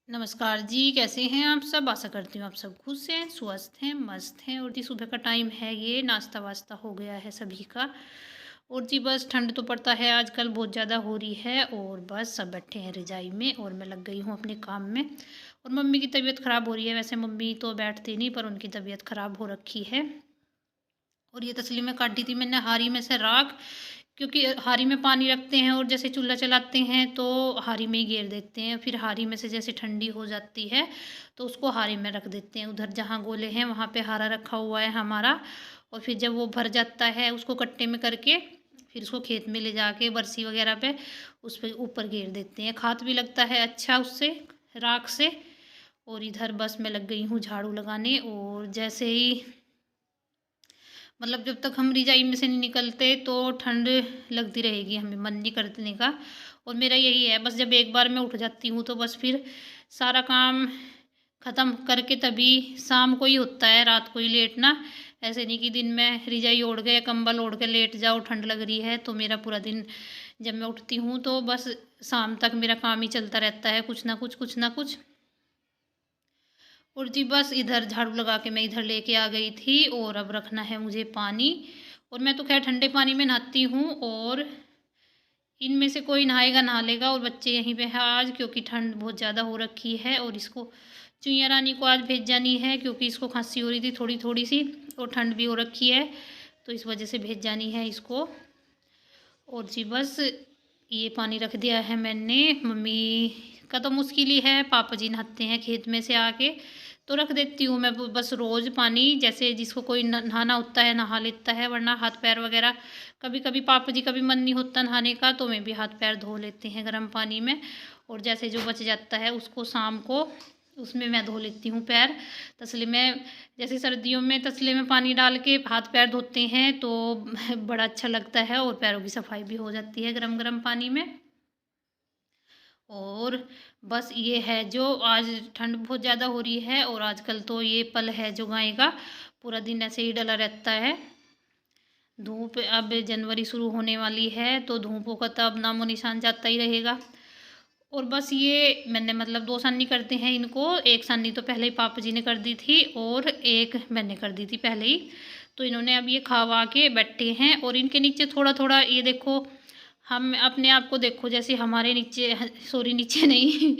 नमस्कार जी, कैसे हैं आप सब? आशा करती हूँ आप सब खुश हैं, स्वस्थ हैं, मस्त हैं। और जी सुबह का टाइम है, ये नाश्ता वास्ता हो गया है सभी का। और जी बस ठंड तो पड़ता है आजकल, बहुत ज़्यादा हो रही है। और बस सब बैठे हैं रजाई में और मैं लग गई हूँ अपने काम में। और मम्मी की तबीयत ख़राब हो रही है। वैसे मम्मी तो बैठती नहीं, पर उनकी तबीयत ख़राब हो रखी है। और ये तसली में काटी थी मैंने हारी में से राख, क्योंकि हारी में पानी रखते हैं और जैसे चूल्हा चलाते हैं तो हारी में ही घेर देते हैं। फिर हारी में से जैसे ठंडी हो जाती है तो उसको हारी में रख देते हैं। उधर जहाँ गोले हैं वहाँ पे हारा रखा हुआ है हमारा। और फिर जब वो भर जाता है उसको कट्टे में करके फिर उसको खेत में ले जाके बरसी वगैरह पे उस पर ऊपर घेर देते हैं। खाद भी लगता है अच्छा उससे, राख से। और इधर बस मैं लग गई हूँ झाड़ू लगाने। और जैसे ही मतलब जब तक हम रजाई में से नहीं निकलते तो ठंड लगती रहेगी, हमें मन नहीं करने का। और मेरा यही है, बस जब एक बार मैं उठ जाती हूँ तो बस फिर सारा काम ख़त्म करके तभी शाम को ही होता है, रात को ही लेटना। ऐसे नहीं कि दिन में रजाई ओढ़ के या कंबल ओढ़ के लेट जाओ, ठंड लग रही है। तो मेरा पूरा दिन जब मैं उठती हूँ तो बस शाम तक मेरा काम ही चलता रहता है, कुछ ना कुछ कुछ ना कुछ। और जी बस इधर झाड़ू लगा के मैं इधर लेके आ गई थी। और अब रखना है मुझे पानी। और मैं तो खैर ठंडे पानी में नहाती हूँ। और इनमें से कोई नहाएगा नहा लेगा। और बच्चे यहीं पे है आज, क्योंकि ठंड बहुत ज़्यादा हो रखी है। और इसको चुईया रानी को आज भेज जानी है, क्योंकि इसको खांसी हो रही थी थोड़ी थोड़ी सी और ठंड भी हो रखी है, तो इस वजह से भेज जानी है इसको। और जी बस ये पानी रख दिया है मैंने। मम्मी का तो मुश्किल ही है, पापा जी नहाते हैं खेत में से आके तो रख देती हूँ मैं बस रोज़ पानी। जैसे जिसको कोई नहाना होता है नहा लेता है, वरना हाथ पैर वगैरह कभी कभी पापा जी का भी मन नहीं होता नहाने का तो मैं भी हाथ पैर धो लेते हैं गर्म पानी में। और जैसे जो बच जाता है उसको शाम को उसमें मैं धो लेती हूँ पैर तसले में। जैसे सर्दियों में तसले में पानी डाल के हाथ पैर धोते हैं तो बड़ा अच्छा लगता है और पैरों की सफाई भी हो जाती है गरम गरम पानी में। और बस ये है जो आज ठंड बहुत ज़्यादा हो रही है। और आजकल तो ये पल है जो गाय का पूरा दिन ऐसे ही डला रहता है। धूप अब जनवरी शुरू होने वाली है तो धूपों का तो अब नामो निशान जाता ही रहेगा। और बस ये मैंने मतलब 2 सान्नी करते हैं इनको। 1 सान्नी तो पहले ही पापा जी ने कर दी थी और 1 मैंने कर दी थी पहले ही। तो इन्होंने अब ये खा के बैठे हैं। और इनके नीचे थोड़ा थोड़ा ये देखो, हम अपने आप को देखो, जैसे हमारे नीचे सॉरी नीचे नहीं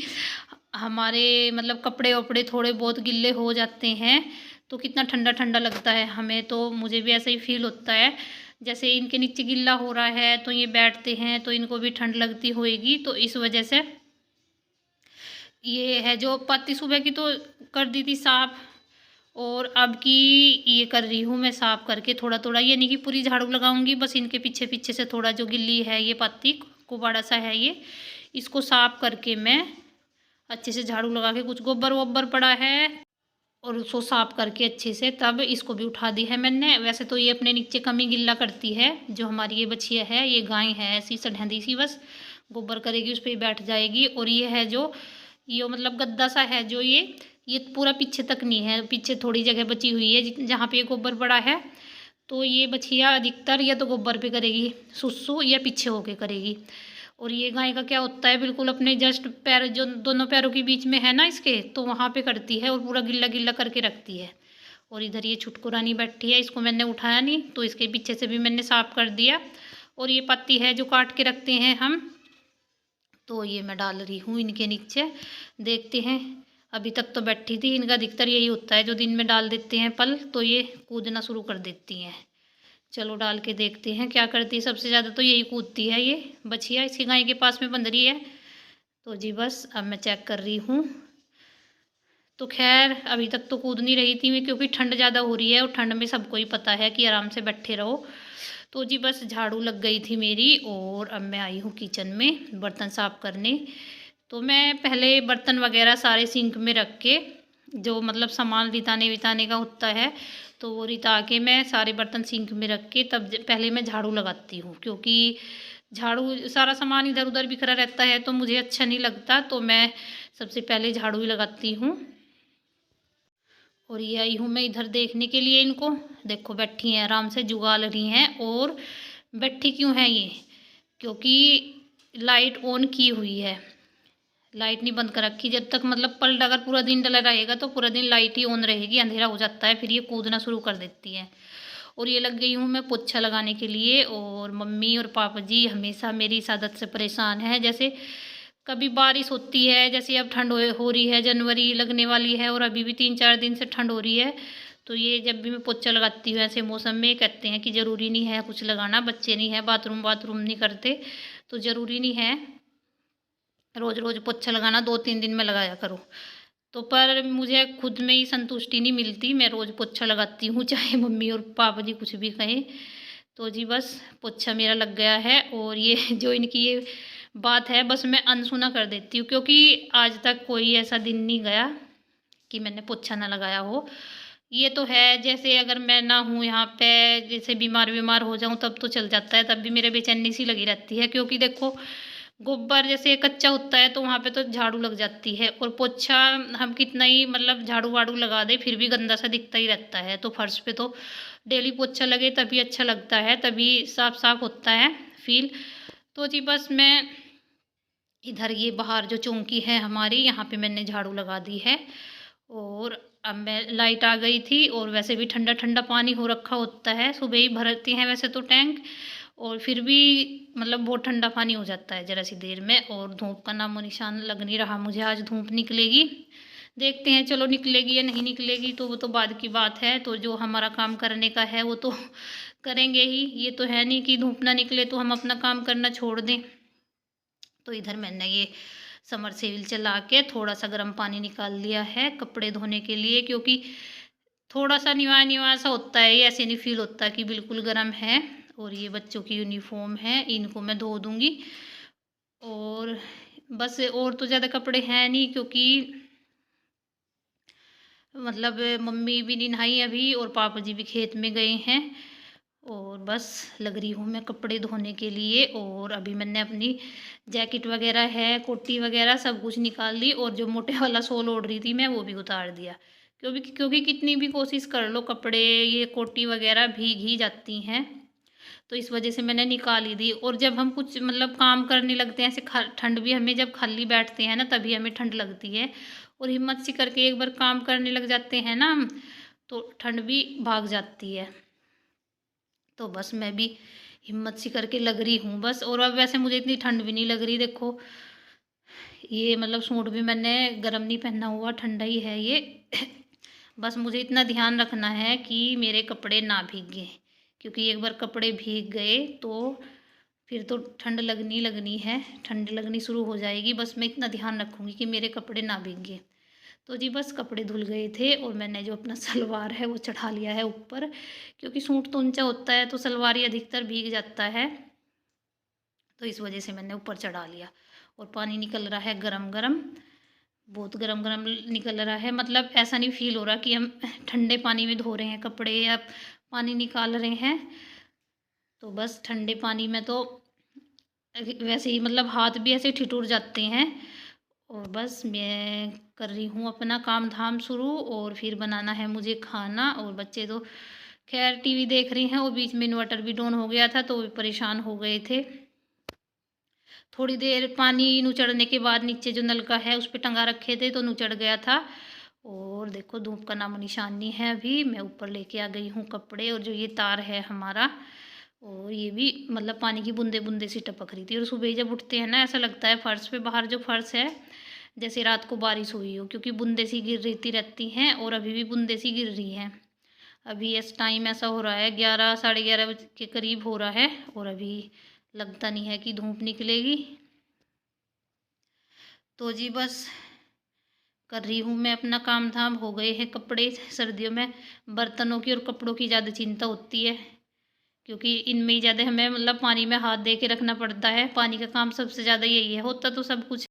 हमारे मतलब कपड़े वपड़े थोड़े बहुत गिल्ले हो जाते हैं तो कितना ठंडा ठंडा लगता है हमें। तो मुझे भी ऐसा ही फील होता है, जैसे इनके नीचे गिल्ला हो रहा है तो ये बैठते हैं तो इनको भी ठंड लगती होएगी। तो इस वजह से ये है जो पत्ती सुबह की तो कर दी थी साफ। और अब की ये कर रही हूँ मैं साफ करके थोड़ा थोड़ा, ये नहीं कि पूरी झाड़ू लगाऊंगी, बस इनके पीछे पीछे से थोड़ा जो गिल्ली है ये पत्ती कुबाड़ा सा है ये, इसको साफ करके मैं अच्छे से झाड़ू लगा के, कुछ गोबर वोबर पड़ा है और उसको साफ करके अच्छे से तब इसको भी उठा दी है मैंने। वैसे तो ये अपने नीचे कमी गिल्ला करती है, जो हमारी ये बछिया है, ये गाय है ऐसी सढ़ंदी सी, बस गोबर करेगी उस पर ही बैठ जाएगी। और ये है जो ये मतलब गद्दा सा है जो ये पूरा पीछे तक नहीं है, पीछे थोड़ी जगह बची हुई है जहाँ पे ये गोबर पड़ा है। तो ये बछिया अधिकतर या तो गोबर पे करेगी सुसु या पीछे होके करेगी। और ये गाय का क्या होता है, बिल्कुल अपने जस्ट पैर जो दोनों पैरों के बीच में है ना इसके, तो वहाँ पे करती है और पूरा गिल्ला गिल्ला करके रखती है। और इधर ये छुटकुरानी बैठी है, इसको मैंने उठाया नहीं तो इसके पीछे से भी मैंने साफ कर दिया। और ये पत्ती है जो काट के रखते हैं हम, तो ये मैं डाल रही हूँ इनके नीचे। देखते हैं, अभी तक तो बैठी थी, इनका अधिकतर यही होता है जो दिन में डाल देते हैं पल तो ये कूदना शुरू कर देती हैं। चलो डाल के देखते हैं क्या करती है। सबसे ज़्यादा तो यही कूदती है ये बछिया, इसकी गाय के पास में बंध रही है। तो जी बस अब मैं चेक कर रही हूँ। तो खैर अभी तक तो कूद नहीं रही थी मैं, क्योंकि ठंड ज़्यादा हो रही है और ठंड में सबको ही पता है कि आराम से बैठे रहो। तो जी बस झाड़ू लग गई थी मेरी और अब मैं आई हूँ किचन में बर्तन साफ़ करने। तो मैं पहले बर्तन वगैरह सारे सिंक में रख के, जो मतलब सामान रिताने विताने का होता है तो वो रिता के मैं सारे बर्तन सिंक में रख के तब पहले मैं झाड़ू लगाती हूँ। क्योंकि झाड़ू सारा सामान इधर उधर बिखरा रहता है तो मुझे अच्छा नहीं लगता, तो मैं सबसे पहले झाड़ू ही लगाती हूँ। और ये आई हूँ मैं इधर देखने के लिए इनको। देखो बैठी हैं आराम से जुगाल रही हैं। और बैठी क्यों है ये, क्योंकि लाइट ऑन की हुई है, लाइट नहीं बंद कर रखी, जब तक मतलब पल्ट अगर पूरा दिन डला रहेगा तो पूरा दिन लाइट ही ऑन रहेगी, अंधेरा हो जाता है फिर ये कूदना शुरू कर देती है। और ये लग गई हूँ मैं पोछा लगाने के लिए। और मम्मी और पापा जी हमेशा मेरी इस आदत से परेशान है। जैसे कभी बारिश होती है, जैसे अब ठंड हो रही है, जनवरी लगने वाली है और अभी भी 3-4 दिन से ठंड हो रही है, तो ये जब भी मैं पोछा लगाती हूँ ऐसे मौसम में कहते हैं कि ज़रूरी नहीं है कुछ लगाना, बच्चे नहीं है, बाथरूम नहीं करते, तो ज़रूरी नहीं है रोज़ रोज़ पोछा लगाना, 2-3 दिन में लगाया करो। तो पर मुझे खुद में ही संतुष्टि नहीं मिलती, मैं रोज़ पोछा लगाती हूँ चाहे मम्मी और पापा जी कुछ भी कहें। तो जी बस पोछा मेरा लग गया है। और ये जो इनकी ये बात है बस मैं अनसुना कर देती हूँ, क्योंकि आज तक कोई ऐसा दिन नहीं गया कि मैंने पोछा ना लगाया हो। ये तो है, जैसे अगर मैं ना हूँ यहाँ पे, जैसे बीमार हो जाऊँ तब तो चल जाता है, तब भी मेरे बेचैनी सी लगी रहती है, क्योंकि देखो गोबर जैसे कच्चा होता है तो वहाँ पे तो झाड़ू लग जाती है, और पोछा हम कितना ही मतलब झाड़ू वाड़ू लगा दे फिर भी गंदा सा दिखता ही रहता है। तो फर्श पे तो डेली पोछा लगे तभी अच्छा लगता है, तभी साफ साफ होता है फील। तो जी बस मैं इधर ये बाहर जो चौकी है हमारी, यहाँ पे मैंने झाड़ू लगा दी है। और अब मैं लाइट आ गई थी, और वैसे भी ठंडा ठंडा पानी हो रखा होता है, सुबह ही भरती हैं वैसे तो टैंक, और फिर भी मतलब बहुत ठंडा पानी हो जाता है ज़रा सी देर में। और धूप का नामो निशान लग नहीं रहा मुझे, आज धूप निकलेगी, देखते हैं चलो निकलेगी या नहीं निकलेगी तो वो तो बाद की बात है। तो जो हमारा काम करने का है वो तो करेंगे ही, ये तो है नहीं कि धूप ना निकले तो हम अपना काम करना छोड़ दें। तो इधर मैंने ये समरसेबिल चला के थोड़ा सा गर्म पानी निकाल लिया है कपड़े धोने के लिए, क्योंकि थोड़ा सा निवा निवा सा होता है, ये ऐसे नहीं फील होता कि बिल्कुल गर्म है। और ये बच्चों की यूनिफॉर्म है, इनको मैं धो दूँगी। और बस और तो ज़्यादा कपड़े हैं नहीं, क्योंकि मतलब मम्मी भी नहीं नहाई अभी और पापा जी भी खेत में गए हैं। और बस लग रही हूँ मैं कपड़े धोने के लिए। और अभी मैंने अपनी जैकेट वगैरह है, कोटी वगैरह सब कुछ निकाल ली, और जो मोटे वाला शॉल ओढ़ रही थी मैं वो भी उतार दिया, क्योंकि कितनी भी कोशिश कर लो कपड़े ये कोटी वगैरह भीग ही जाती हैं, तो इस वजह से मैंने निकाल ही दी। और जब हम कुछ मतलब काम करने लगते हैं ऐसे ठंड भी हमें, जब खाली बैठते हैं ना तभी हमें ठंड लगती है, और हिम्मत सी करके एक बार काम करने लग जाते हैं ना हम, तो ठंड भी भाग जाती है। तो बस मैं भी हिम्मत सी करके लग रही हूँ बस। और अब वैसे मुझे इतनी ठंड भी नहीं लग रही, देखो ये मतलब सूट भी मैंने गर्म नहीं पहना हुआ, ठंडा ही है ये बस मुझे इतना ध्यान रखना है कि मेरे कपड़े ना भीगे, क्योंकि एक बार कपड़े भीग गए तो फिर तो ठंड लगनी है, ठंड लगनी शुरू हो जाएगी। बस मैं इतना ध्यान रखूँगी कि मेरे कपड़े ना भीगे। तो जी बस कपड़े धुल गए थे, और मैंने जो अपना सलवार है वो चढ़ा लिया है ऊपर, क्योंकि सूट तो ऊंचा होता है तो सलवार ही अधिकतर भीग जाता है, तो इस वजह से मैंने ऊपर चढ़ा लिया। और पानी निकल रहा है गरम गरम, बहुत गरम गरम निकल रहा है, मतलब ऐसा नहीं फील हो रहा कि हम ठंडे पानी में धो रहे हैं कपड़े या पानी निकाल रहे हैं। तो बस ठंडे पानी में तो वैसे ही मतलब हाथ भी ऐसे ठिठुर जाते हैं। और बस मैं कर रही हूँ अपना काम धाम शुरू, और फिर बनाना है मुझे खाना। और बच्चे तो खैर टीवी देख रहे हैं, और बीच में इन्वर्टर भी डाउन हो गया था तो वो परेशान हो गए थे। थोड़ी देर पानी नुचड़ने के बाद नीचे जो नलका है उस पर टंगा रखे थे तो नुचड़ गया था। और देखो धूप का नामो निशान नहीं है, अभी मैं ऊपर लेके आ गई हूँ कपड़े। और जो ये तार है हमारा, और ये भी मतलब पानी की बूंदे बूंदे सी टपक रही थी। और सुबह जब उठते हैं ना ऐसा लगता है फर्श पे, बाहर जो फर्श है जैसे रात को बारिश हुई हो, क्योंकि बूंदे सी गिर रहती हैं, और अभी भी बूंदे सी गिर रही हैं। अभी इस टाइम ऐसा हो रहा है 11 साढ़े 11 बजे के करीब हो रहा है, और अभी लगता नहीं है कि धूप निकलेगी। तो जी बस कर रही हूँ मैं अपना काम धाम। हो गए हैं कपड़े, सर्दियों में बर्तनों की और कपड़ों की ज़्यादा चिंता होती है, क्योंकि इनमें ही ज़्यादा हमें मतलब पानी में हाथ दे के रखना पड़ता है। पानी का काम सबसे ज़्यादा यही है, होता तो सब कुछ